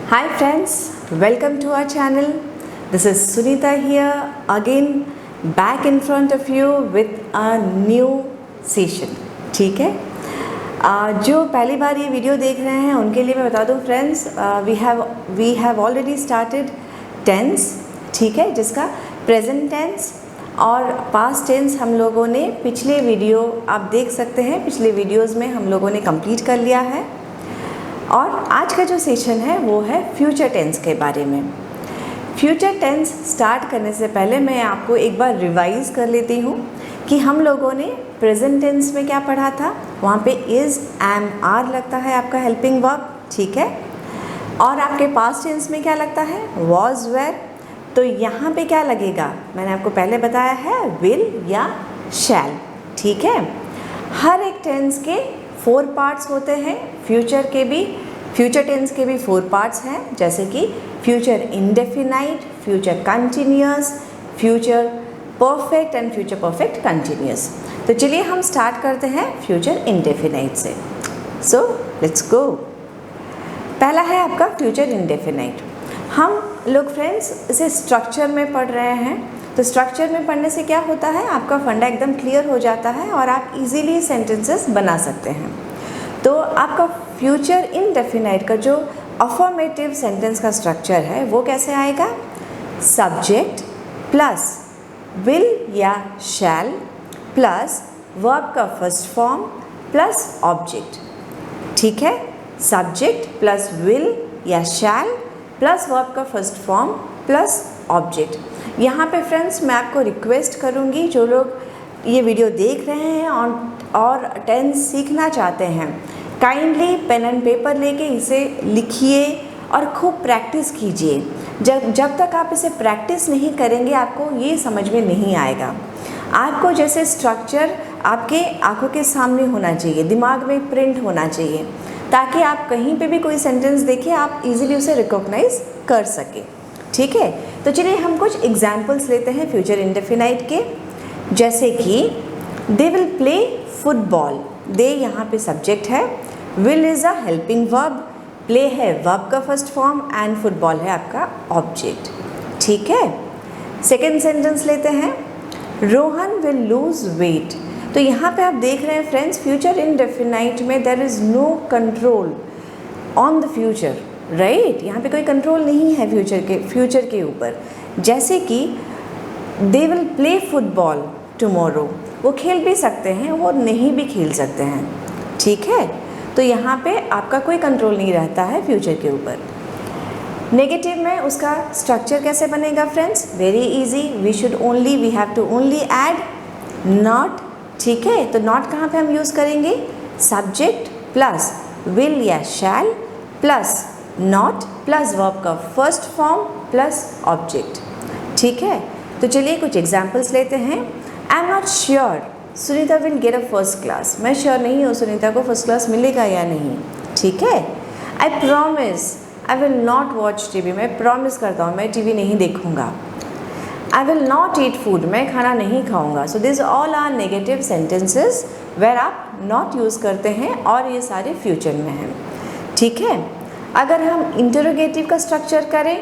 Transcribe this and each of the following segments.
Hi friends, welcome to our channel. This is Sunita here again back in front of you with a new session. ठीक है, जो पहली बार ये video देख रहे हैं उनके लिए मैं बता दूं friends, we have already started tense, ठीक है, जिसका प्रेजेंट टेंस और पास्ट टेंस हम लोगों ने पिछले वीडियो आप देख सकते हैं, पिछले वीडियोस में हम लोगों ने कंप्लीट कर लिया है। और आज का जो सेशन है वो है फ्यूचर टेंस के बारे में। फ्यूचर टेंस स्टार्ट करने से पहले मैं आपको एक बार रिवाइज़ कर लेती हूँ कि हम लोगों ने प्रेजेंट टेंस में क्या पढ़ा था। वहाँ पे इज़, एम, आर लगता है आपका हेल्पिंग वर्ब, ठीक है। और आपके पास्ट टेंस में क्या लगता है, वॉज, वेर। तो यहाँ पे क्या लगेगा, मैंने आपको पहले बताया है, विल या शैल, ठीक है। हर एक टेंस के 4 पार्ट्स होते हैं, फ्यूचर टेंस के भी 4 पार्ट्स हैं, जैसे कि future indefinite, future continuous, future perfect and future perfect continuous. तो चलिए हम स्टार्ट करते हैं फ्यूचर इंडेफिनाइट से। So let's go. पहला है आपका फ्यूचर इंडेफिनाइट। हम लोग फ्रेंड्स इसे स्ट्रक्चर में पढ़ रहे हैं, तो स्ट्रक्चर में पढ़ने से क्या होता है, आपका फंडा एकदम क्लियर हो जाता है और आप इजीली सेंटेंसेस बना सकते हैं। तो आपका फ्यूचर इंडेफिनाइट का जो अफर्मेटिव सेंटेंस का स्ट्रक्चर है वो कैसे आएगा, सब्जेक्ट प्लस विल या शैल प्लस वर्ब का फर्स्ट फॉर्म प्लस ऑब्जेक्ट, ठीक है। सब्जेक्ट प्लस विल या शैल प्लस वर्ब का फर्स्ट फॉर्म प्लस ऑब्जेक्ट। यहाँ पे फ्रेंड्स मैं आपको रिक्वेस्ट करूँगी, जो लोग ये वीडियो देख रहे हैं और टेंस सीखना चाहते हैं, काइंडली पेन एंड पेपर लेके इसे लिखिए और खूब प्रैक्टिस कीजिए। जब तक आप इसे प्रैक्टिस नहीं करेंगे आपको ये समझ में नहीं आएगा। आपको जैसे स्ट्रक्चर आपके आंखों के सामने होना चाहिए, दिमाग में प्रिंट होना चाहिए, ताकि आप कहीं पे भी कोई सेंटेंस देखें आप इजीली उसे रिकॉग्नाइज कर सकें, ठीक है। तो चलिए हम कुछ एग्जाम्पल्स लेते हैं फ्यूचर इंडेफिनाइट के, जैसे कि दे विल प्ले फुटबॉल। दे यहाँ पे सब्जेक्ट है, will is a helping verb, play है वर्ब का फर्स्ट फॉर्म एंड फुटबॉल है आपका ऑब्जेक्ट, ठीक है। सेकेंड सेंटेंस लेते हैं, रोहन विल लूज वेट। तो यहाँ पे आप देख रहे हैं फ्रेंड्स, फ्यूचर इंडेफिनाइट में there is no control on the future, right. यहाँ पे कोई कंट्रोल नहीं है फ्यूचर के ऊपर। जैसे कि they will play football tomorrow, वो खेल भी सकते हैं, वो नहीं भी खेल सकते हैं, ठीक है। तो यहाँ पे आपका कोई कंट्रोल नहीं रहता है फ्यूचर के ऊपर। नेगेटिव में उसका स्ट्रक्चर कैसे बनेगा friends, very easy, we have to only add not, ठीक है। तो नॉट कहाँ पे हम यूज़ करेंगे, सब्जेक्ट प्लस विल या shall plus not plus verb का फर्स्ट फॉर्म प्लस ऑब्जेक्ट, ठीक है। तो चलिए कुछ एग्जाम्पल्स लेते हैं। I am not sure Sunita will get a first class. मैं श्योर नहीं हूँ सुनीता को फर्स्ट क्लास मिलेगा या नहीं, ठीक है। I promise I will not watch TV. मैं प्रॉमिस करता हूँ मैं टीवी नहीं देखूँगा। I will not eat food. मैं खाना नहीं खाऊंगा। So this all are negative sentences where आप नॉट यूज़ करते हैं और ये सारे फ्यूचर में हैं, ठीक है। अगर हम इंटरोगेटिव का स्ट्रक्चर करें,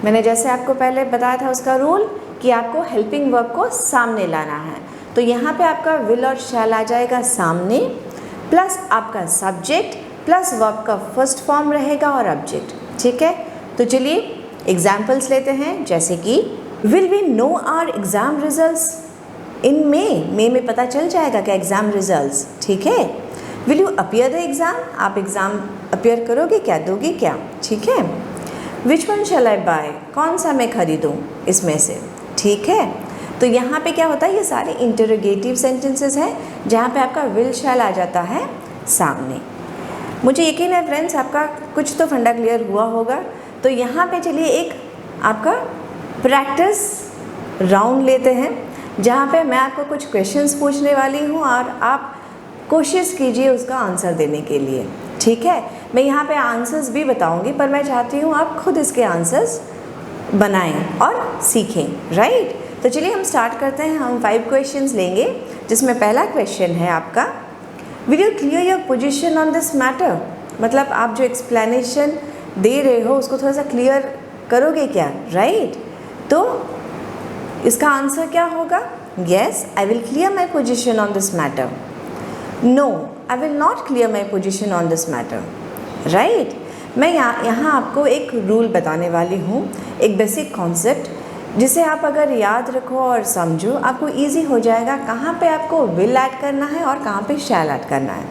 मैंने जैसे आपको पहले बताया था उसका रूल कि आपको हेल्पिंग वर्ब को सामने लाना है। तो यहाँ पे आपका विल और शैल आ जाएगा सामने, प्लस आपका सब्जेक्ट प्लस वर्ब का फर्स्ट फॉर्म रहेगा और ऑब्जेक्ट, ठीक है। तो चलिए एग्जाम्पल्स लेते हैं, जैसे कि will we know our exam results in May में पता चल जाएगा क्या एग्ज़ाम रिजल्ट्स, ठीक है। Will you appear the exam, आप एग्ज़ाम अपीयर करोगे क्या, दोगे क्या, ठीक है। Which one shall I bye, कौन सा मैं खरीदूँ इसमें से, ठीक है। तो यहाँ पे क्या होता है, ये सारे इंटरोगेटिव सेंटेंसेस हैं जहाँ पे आपका विल शैल आ जाता है सामने। मुझे यकीन है फ्रेंड्स आपका कुछ तो फंडा क्लियर हुआ होगा। तो यहाँ पे चलिए एक आपका प्रैक्टिस राउंड लेते हैं, जहाँ पे मैं आपको कुछ क्वेश्चंस पूछने वाली हूँ और आप कोशिश कीजिए उसका आंसर देने के लिए, ठीक है। मैं यहाँ पे आंसर्स भी बताऊँगी, पर मैं चाहती हूँ आप खुद इसके आंसर्स बनाएं और सीखें, राइट। तो चलिए हम स्टार्ट करते हैं। हम 5 क्वेश्चंस लेंगे, जिसमें पहला क्वेश्चन है आपका, will you clear your position on this matter. मतलब आप जो एक्सप्लेनेशन दे रहे हो उसको थोड़ा सा क्लियर करोगे क्या, राइट? तो इसका आंसर क्या होगा? Yes, I will clear my position on this matter. No, I will not clear my position on this matter, right? मैं यहाँ आपको एक रूल बताने वाली हूँ, एक बेसिक कॉन्सेप्ट जिसे आप अगर याद रखो और समझो, आपको इजी हो जाएगा कहाँ पे आपको विल ऐड करना है और कहाँ पे शैल ऐड करना है,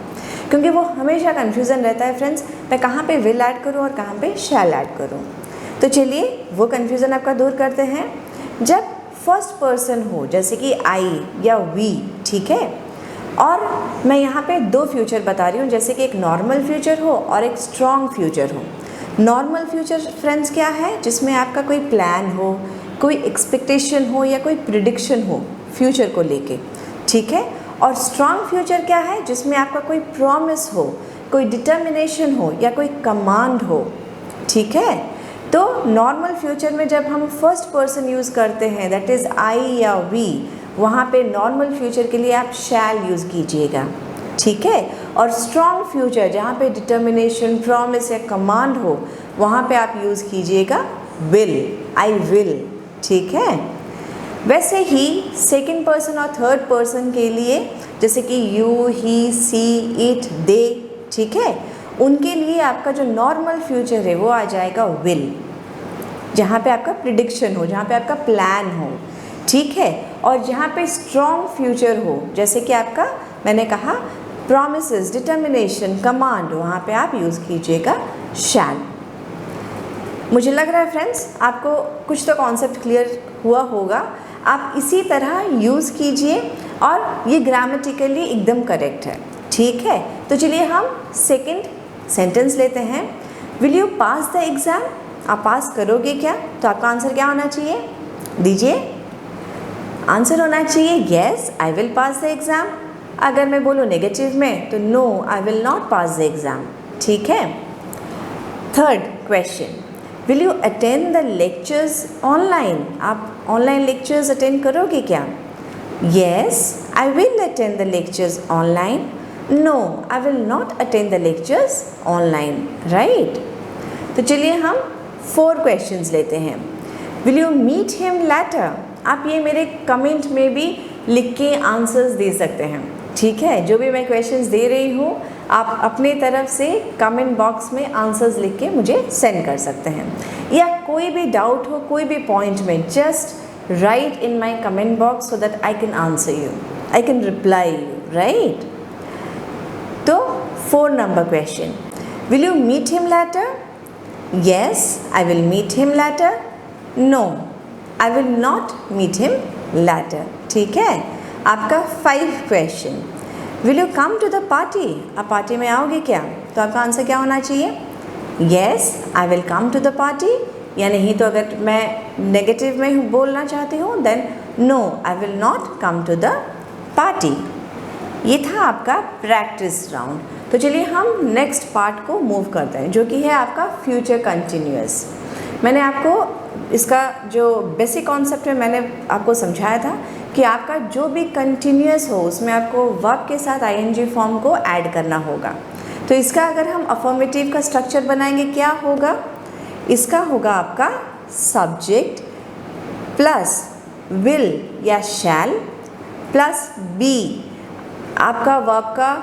क्योंकि वो हमेशा कन्फ्यूज़न रहता है फ्रेंड्स, मैं कहाँ पे विल ऐड करूँ और कहाँ पे शैल ऐड करूँ. तो चलिए वो कन्फ्यूज़न आपका दूर करते हैं. जब फर्स्ट पर्सन हो जैसे कि आई या वी, ठीक है, और मैं यहाँ पे दो फ्यूचर बता रही हूँ, जैसे कि एक नॉर्मल फ्यूचर हो और एक स्ट्रॉन्ग फ्यूचर हो. नॉर्मल फ्यूचर फ्रेंड्स क्या है? जिसमें आपका कोई प्लान हो, कोई एक्सपेक्टेशन हो या कोई प्रिडिक्शन हो फ्यूचर को लेके, ठीक है. और स्ट्रॉन्ग फ्यूचर क्या है? जिसमें आपका कोई प्रॉमिस हो, कोई डिटर्मिनेशन हो या कोई कमांड हो, ठीक है. तो नॉर्मल फ्यूचर में जब हम फर्स्ट पर्सन यूज़ करते हैं, दैट इज़ आई या वी, वहाँ पे नॉर्मल फ्यूचर के लिए आप शैल यूज़ कीजिएगा, ठीक है. और स्ट्रॉन्ग फ्यूचर जहाँ पे डिटर्मिनेशन, प्रॉमिस या कमांड हो, वहाँ पे आप यूज़ कीजिएगा विल, आई विल, ठीक है. वैसे ही सेकंड पर्सन और थर्ड पर्सन के लिए, जैसे कि यू, ही, सी, इट, दे, ठीक है, उनके लिए आपका जो नॉर्मल फ्यूचर है वो आ जाएगा विल, जहाँ पे आपका प्रिडिक्शन हो, जहाँ पे आपका प्लान हो, ठीक है. और जहाँ पे स्ट्रॉन्ग फ्यूचर हो, जैसे कि आपका मैंने कहा प्रॉमिसेस, डिटर्मिनेशन, कमांड, वहाँ पे आप यूज़ कीजिएगा शैल. मुझे लग रहा है फ्रेंड्स आपको कुछ तो कॉन्सेप्ट क्लियर हुआ होगा. आप इसी तरह यूज़ कीजिए और ये ग्रामेटिकली एकदम करेक्ट है, ठीक है. तो चलिए हम सेकंड सेंटेंस लेते हैं. Will you pass the exam? आप पास करोगे क्या? तो आपका आंसर क्या होना चाहिए? दीजिए. आंसर होना चाहिए yes, I will pass the exam. अगर मैं बोलूँ नेगेटिव में तो no, I will not pass the exam, ठीक है. Third question, will you attend the lectures online? आप ऑनलाइन लेक्चर्स अटेंड करोगे क्या? Yes, I will attend the lectures online. No, I will not attend the lectures online, right. तो चलिए हम 4 questions लेते हैं. Will you meet him later? आप ये मेरे कमेंट में भी लिख के आंसर्स दे सकते हैं, ठीक है. जो भी मैं क्वेश्चंस दे रही हूँ आप अपने तरफ से कमेंट बॉक्स में आंसर्स लिख के मुझे सेंड कर सकते हैं, या कोई भी डाउट हो, कोई भी पॉइंट में, just write in my comment box so that I can answer you, I can reply you, right. तो 4 number question, will you meet him later? Yes, I will meet him later. No, I will not meet him later, ठीक है. आपका 5 question, will you come to the party? आप party में आओगे क्या? तो आपका आंसर क्या होना चाहिए? Yes, I will come to the party. या नहीं तो अगर मैं नेगेटिव में बोलना चाहती हूँ then no, I will not come to the party. ये था आपका प्रैक्टिस राउंड. तो चलिए हम नेक्स्ट पार्ट को मूव करते हैं, जो कि है आपका फ्यूचर कंटिन्यूअस. मैंने आपको इसका जो बेसिक कॉन्सेप्ट है मैंने आपको समझाया था कि आपका जो भी कंटिन्यूअस हो उसमें आपको वर्ब के साथ आईएनजी फॉर्म को ऐड करना होगा. तो इसका अगर हम अफर्मेटिव का स्ट्रक्चर बनाएंगे क्या होगा? इसका होगा आपका सब्जेक्ट प्लस विल या शैल प्लस बी. आपका वर्ब का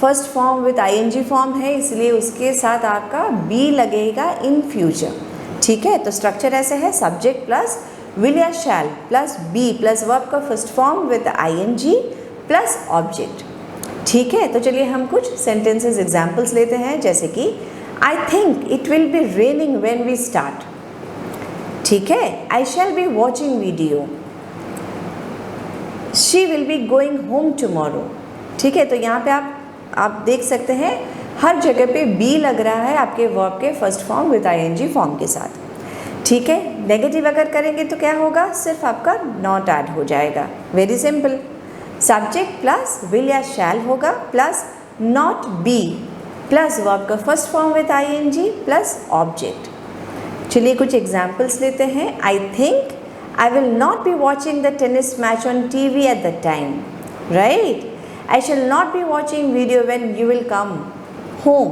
first form with ING form है, इसलिए उसके साथ आपका बी लगेगा इन फ्यूचर, ठीक है. तो स्ट्रक्चर ऐसे है, सब्जेक्ट प्लस विल या shall plus be plus verb का first form with ING plus object, ठीक है. तो चलिए हम कुछ सेंटेंसेस एग्जांपल्स लेते हैं, जैसे कि I think it will be raining when we start, ठीक है. I shall be watching video. She will be going home tomorrow, ठीक है. तो यहाँ पे आप देख सकते हैं हर जगह पे बी लग रहा है आपके वर्ब के first form with ING form के साथ, ठीक है. नेगेटिव अगर करेंगे तो क्या होगा? सिर्फ आपका नॉट ऐड हो जाएगा. Very simple, subject plus will या शैल होगा plus not be plus verb का first form with ING plus object. चलिए कुछ एग्जाम्पल्स लेते हैं. I think I will not be watching the tennis match on TV at that time, right? I shall not be watching video when you will come home.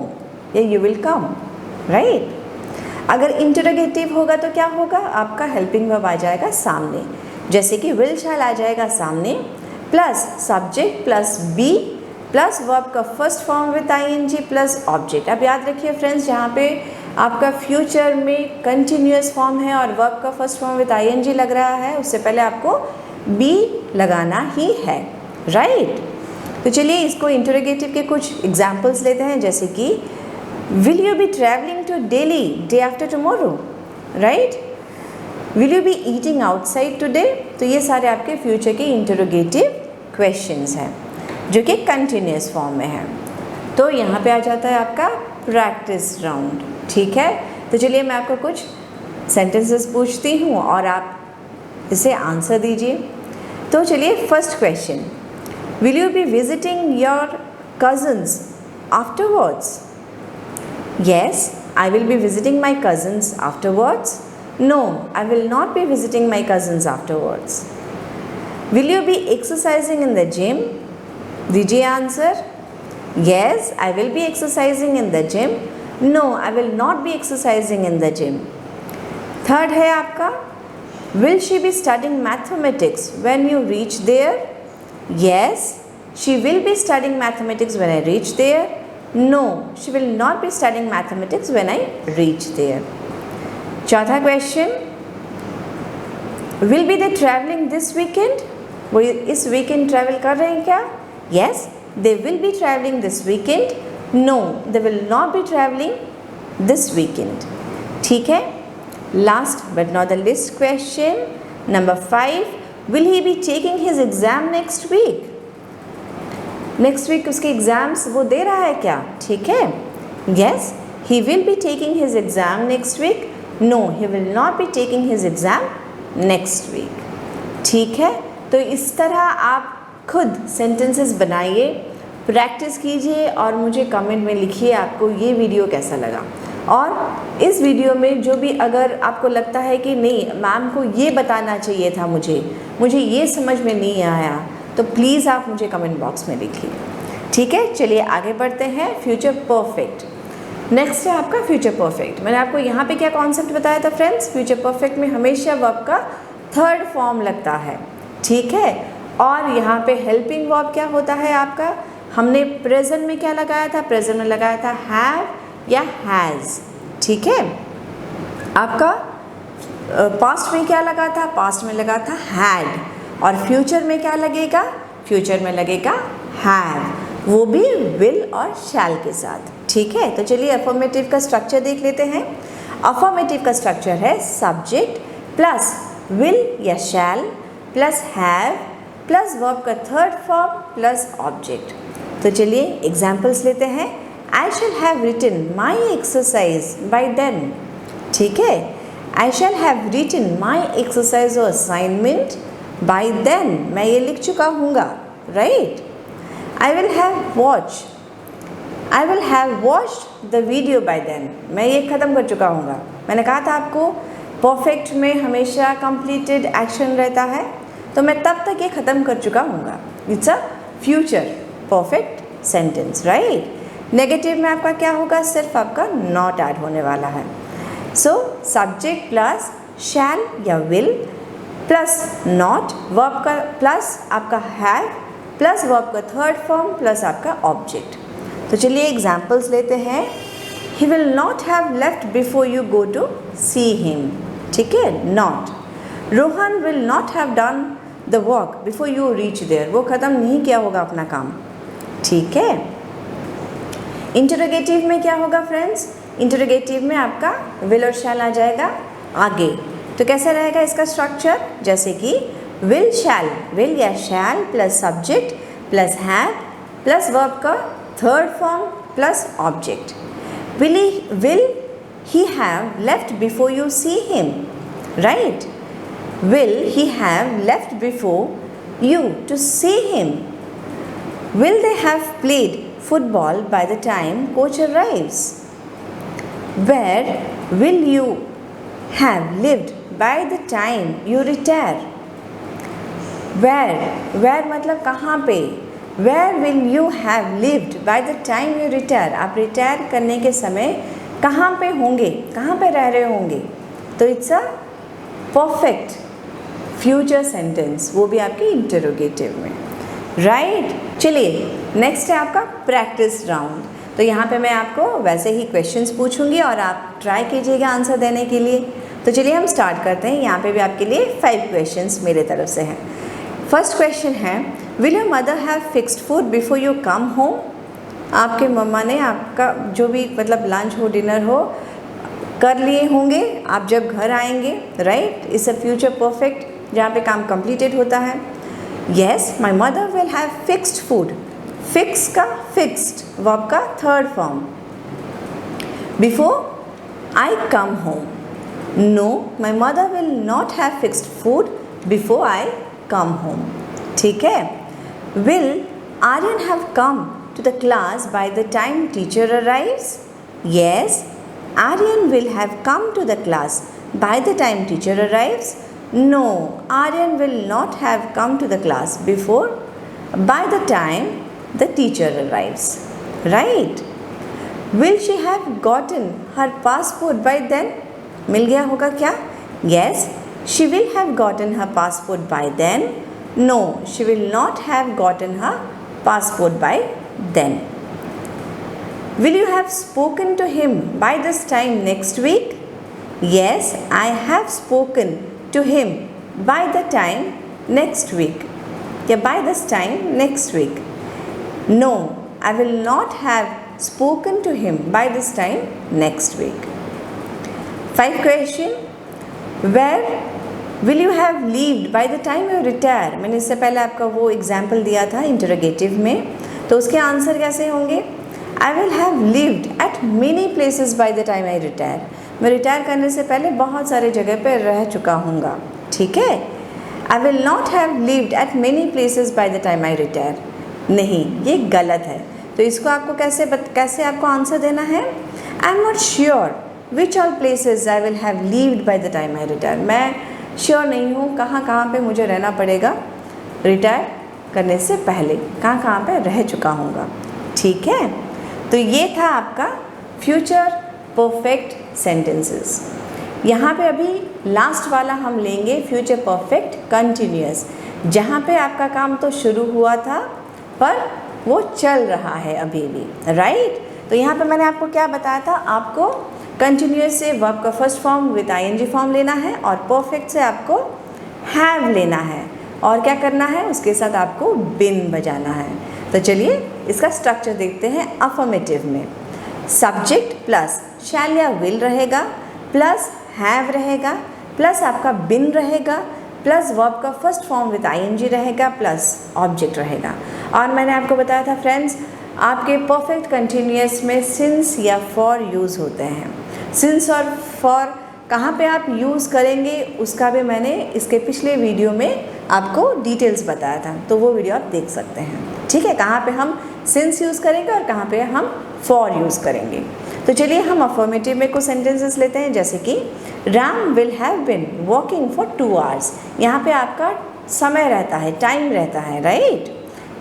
Yeah, you will come, right? अगर interrogative होगा तो क्या होगा, आपका helping verb आ जाएगा सामने, जैसे कि विल शैल आ जाएगा सामने, plus subject plus be plus verb का first form with ING plus object. अब याद रखिए फ्रेंड्स, जहाँ पे आपका फ्यूचर में कंटिन्यूअस फॉर्म है और वर्ब का फर्स्ट फॉर्म विद आईएनजी लग रहा है, उससे पहले आपको बी लगाना ही है, राइट। तो चलिए इसको इंटरोगेटिव के कुछ एग्जाम्पल्स लेते हैं, जैसे कि will you be travelling to Delhi day after tomorrow, right. Will you be eating outside today. तो ये सारे आपके फ्यूचर के इंटरोगेटिव क्वेश्चंस हैं जो कि कंटिन्यूअस फॉर्म में है। तो यहाँ पे आ जाता है आपका प्रैक्टिस राउंड, ठीक है। तो चलिए मैं आपको कुछ सेंटेंसेस पूछती हूँ और आप इसे आंसर दीजिए। तो चलिए first question, will you be visiting your cousins afterwards? Yes, I will be visiting my cousins afterwards. No, I will not be visiting my cousins afterwards. Will you be exercising in the gym? दीजिए answer. Yes, I will be exercising in the gym. No, I will not be exercising in the gym. Third है आपका, will she be studying mathematics when you reach there? Yes, she will be studying mathematics when I reach there. No, she will not be studying mathematics when I reach there. चौथा question, will be they traveling this weekend? वो इस weekend travel कर रहे हैं क्या? Yes, they will be traveling this weekend. No, they will not be traveling this weekend. ठीक है। Last but not the least question, number 5, will he be taking his exam next week? Next week उसके exams वो दे रहा है क्या? ठीक है। Yes, he will be taking his exam next week. No, he will not be taking his exam next week. ठीक है। तो इस तरह आप खुद सेंटेंसेस बनाइए, प्रैक्टिस कीजिए और मुझे कमेंट में लिखिए आपको ये वीडियो कैसा लगा। और इस वीडियो में जो भी अगर आपको लगता है कि नहीं मैम को ये बताना चाहिए था, मुझे ये समझ में नहीं आया, तो प्लीज़ आप मुझे कमेंट बॉक्स में लिखिए। ठीक है। चलिए आगे बढ़ते हैं। फ्यूचर परफेक्ट नेक्स्ट है आपका फ्यूचर परफेक्ट। मैंने आपको यहाँ पे क्या कॉन्सेप्ट बताया था फ्रेंड्स, फ्यूचर परफेक्ट में हमेशा वर्ब का थर्ड फॉर्म लगता है, ठीक है। और यहाँ पे हेल्पिंग वर्ब क्या होता है आपका, हमने प्रेजेंट में क्या लगाया था, प्रेजेंट में लगाया था हैव या हैज़, ठीक है। आपका पास्ट में क्या लगा था, पास्ट में लगा था हैड, और फ्यूचर में क्या लगेगा, फ्यूचर में लगेगा हैव, वो भी विल और शैल के साथ, ठीक है। तो चलिए अफर्मेटिव का स्ट्रक्चर देख लेते हैं। अफर्मेटिव का स्ट्रक्चर है सब्जेक्ट प्लस विल या shall plus have plus verb का थर्ड फॉर्म प्लस ऑब्जेक्ट। तो चलिए एग्जाम्पल्स लेते हैं। I shall have written my exercise by then, ठीक है। I shall have written my exercise और असाइनमेंट बाय देन, मैं ये लिख चुका हूँगा, right. I will have watched the video by then, मैं ये ख़त्म कर चुका हूँगा। मैंने कहा था आपको परफेक्ट में हमेशा कंप्लीटेड एक्शन रहता है, तो मैं तब तक ये ख़त्म कर चुका हूँगा। It's a future perfect sentence, right. Negative में आपका क्या होगा, सिर्फ आपका नॉट ऐड होने वाला है। सो सब्जेक्ट प्लस शैल या विल प्लस नॉट, वर्ब का प्लस आपका हैव प्लस वर्ब का थर्ड फॉर्म प्लस आपका ऑब्जेक्ट। तो चलिए एग्जाम्पल्स लेते हैं। He will not have left before you go to see him, ठीक है, not. Rohan will not have done the work before you reach there, वो ख़त्म नहीं किया होगा अपना काम, ठीक है। इंटरोगेटिव में क्या होगा फ्रेंड्स, इंटरोगेटिव में आपका विल और शैल आ जाएगा आगे। तो कैसा रहेगा इसका स्ट्रक्चर, जैसे कि विल शैल, विल या shall plus subject plus have plus verb का third form plus object. Will he have left before you see him, right. Will he have left before you to see him. Will they have played football by the time coach arrives. Where will you have lived by the time you retire. Where मतलब कहाँ पे, where will you have lived by the time you retire, आप retire करने के समय कहाँ पे होंगे, कहाँ पे रह रहे होंगे, तो it's a perfect future sentence, वो भी आपके इंटरोगेटिव में, राइट। चलिए नेक्स्ट है आपका प्रैक्टिस राउंड। तो यहाँ पे मैं आपको वैसे ही क्वेश्चंस पूछूंगी और आप ट्राई कीजिएगा आंसर देने के लिए। तो चलिए हम स्टार्ट करते हैं। यहाँ पे भी आपके लिए 5 क्वेश्चंस मेरे तरफ से हैं। फर्स्ट क्वेश्चन है, will your mother have fixed food before you come home? आपके मम्मा ने आपका जो भी मतलब लंच हो, डिनर हो, कर लिए होंगे आप जब घर आएंगे, right. It's a future perfect जहाँ पे काम कंप्लीटेड होता है। Yes my mother will have fixed food, fix का फिक्स्ड वर्ब का third form, before I come home. No my mother will not have fixed food before I come home, ठीक है। Will Aryan have come to the class by the time teacher arrives? Yes, Aryan will have come to the class by the time teacher arrives. No, Aryan will not have come to the class before by the time the teacher arrives. Right? Will she have gotten her passport by then? मिल गया होगा क्या? Yes, she will have gotten her passport by then. No, she will not have gotten her passport by then. Will you have spoken to him by this time next week? Yes, I have spoken to him by the time next week. Yeah, by this time next week. No, I will not have spoken to him by this time next week. 5 question. Where will you have lived by the time you retire? मैंने इससे पहले आपका वो example दिया था interrogative में, तो उसके आंसर कैसे होंगे? आई will have lived eight many places bye the time I retire. मैं रिटायर करने से पहले बहुत सारे जगह पर रह चुका हूँगा, ठीक है। I will not have lived eight many places bye the time I retire, नहीं, ये गलत है। तो इसको आपको कैसे आपको आंसर देना है? I am not sure which all places I will have lived bye the time I retire. मैं श्योर नहीं हूँ कहाँ पे मुझे रहना पड़ेगा रिटायर करने से पहले, कहाँ पे रह चुका हूँगा, ठीक है। तो ये था आपका फ्यूचर परफेक्ट सेंटेंसेस। यहाँ पे अभी लास्ट वाला हम लेंगे फ्यूचर परफेक्ट कंटिन्यूअस, जहाँ पे आपका काम तो शुरू हुआ था पर वो चल रहा है अभी भी, राइट। तो यहाँ पे मैंने आपको क्या बताया था, आपको कंटिन्यूअस से वर्ब का first form with ING form लेना है और परफेक्ट से आपको हैव लेना है, और क्या करना है, उसके साथ आपको बिन बजाना है। तो चलिए इसका स्ट्रक्चर देखते हैं। अफर्मेटिव में सब्जेक्ट प्लस शैल या विल रहेगा, प्लस हैव रहेगा, प्लस आपका बिन रहेगा, प्लस वर्ब का फर्स्ट फॉर्म विद आईएनजी रहेगा, प्लस ऑब्जेक्ट रहेगा। और मैंने आपको बताया था फ्रेंड्स, आपके परफेक्ट कंटिन्यूअस में सिंस या फॉर यूज़ होते हैं। सिंस और फॉर कहाँ पे आप यूज़ करेंगे उसका भी मैंने इसके पिछले वीडियो में आपको डिटेल्स बताया था, तो वो वीडियो आप देख सकते हैं, ठीक है। कहाँ पे हम सिंस यूज़ करेंगे और कहाँ पे हम फॉर यूज़ करेंगे। तो चलिए हम अफर्मेटिव में कुछ सेंटेंसेस लेते हैं, जैसे कि Ram will have been walking for 2 hours। यहाँ पे आपका समय रहता है, टाइम रहता है, right.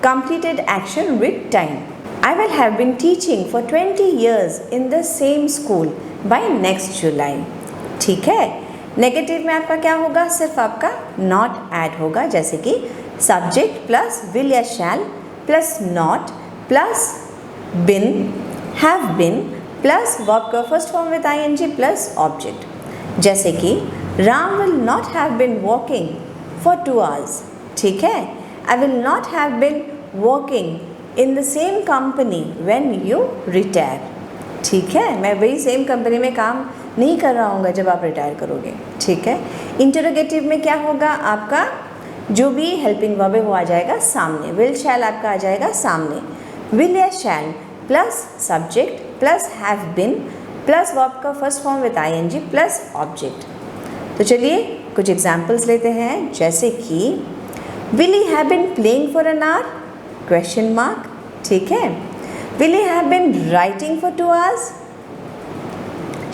Completed action with time. I will have been teaching for 20 years in the same school by next July, ठीक है। नेगेटिव में आपका क्या होगा, सिर्फ आपका नॉट ऐड होगा, जैसे कि सब्जेक्ट प्लस विल या shall plus not plus been, have been plus verb का first form with ING plus object, जैसे कि Ram will not have been walking for 2 hours, ठीक है। I will not have been walking in the same company when you retire, ठीक है। मैं वही same company में काम नहीं कर रहा हूँगा जब आप रिटायर करोगे, ठीक है। इंटरोगेटिव में क्या होगा, आपका जो भी हेल्पिंग वर्ब है वो आ जाएगा सामने, विल शैल आपका आ जाएगा सामने, विल या shall plus subject plus have been plus verb का first form with ING plus object. तो चलिए कुछ एग्जाम्पल्स लेते हैं, जैसे कि will he have been playing for an hour, question mark, ठीक है। Will he have been writing for 2 hours,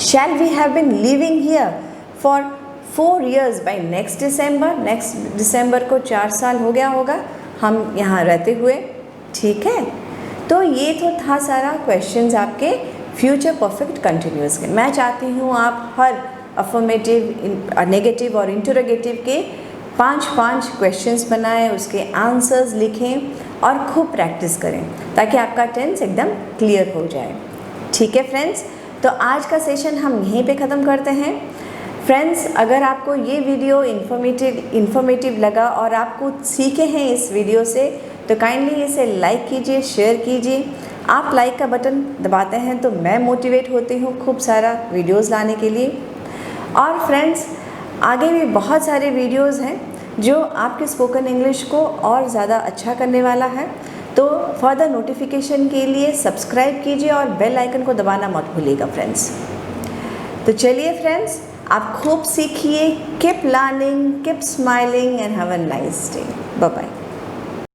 shall we have been living here for 4 years by next December. Next December को 4 साल हो गया होगा हम यहाँ रहते हुए, ठीक है। तो ये तो था सारा क्वेश्चंस आपके फ्यूचर परफेक्ट कंटिन्यूअस के। मैं चाहती हूँ आप हर अफर्मेटिव, नेगेटिव और इंटरोगेटिव के 5-5 क्वेश्चंस बनाएं, उसके आंसर्स लिखें और खूब प्रैक्टिस करें ताकि आपका टेंस एकदम क्लियर हो जाए। ठीक है फ्रेंड्स, तो आज का सेशन हम यहीं पे ख़त्म करते हैं। फ्रेंड्स, अगर आपको ये वीडियो इन्फॉर्मेटिव लगा और आप कुछ सीखे हैं इस वीडियो से तो काइंडली इसे लाइक कीजिए, शेयर कीजिए। आप लाइक का बटन दबाते हैं तो मैं मोटिवेट होती हूँ खूब सारा वीडियोस लाने के लिए। और फ्रेंड्स, आगे भी बहुत सारे वीडियोस हैं जो आपके स्पोकन इंग्लिश को और ज़्यादा अच्छा करने वाला है। तो फर्दर नोटिफिकेशन के लिए सब्सक्राइब कीजिए और बेल आइकन को दबाना मत भूलिएगा फ्रेंड्स। तो चलिए फ्रेंड्स, आप खूब सीखिए, keep learning, keep smiling and have a nice day. Bye bye.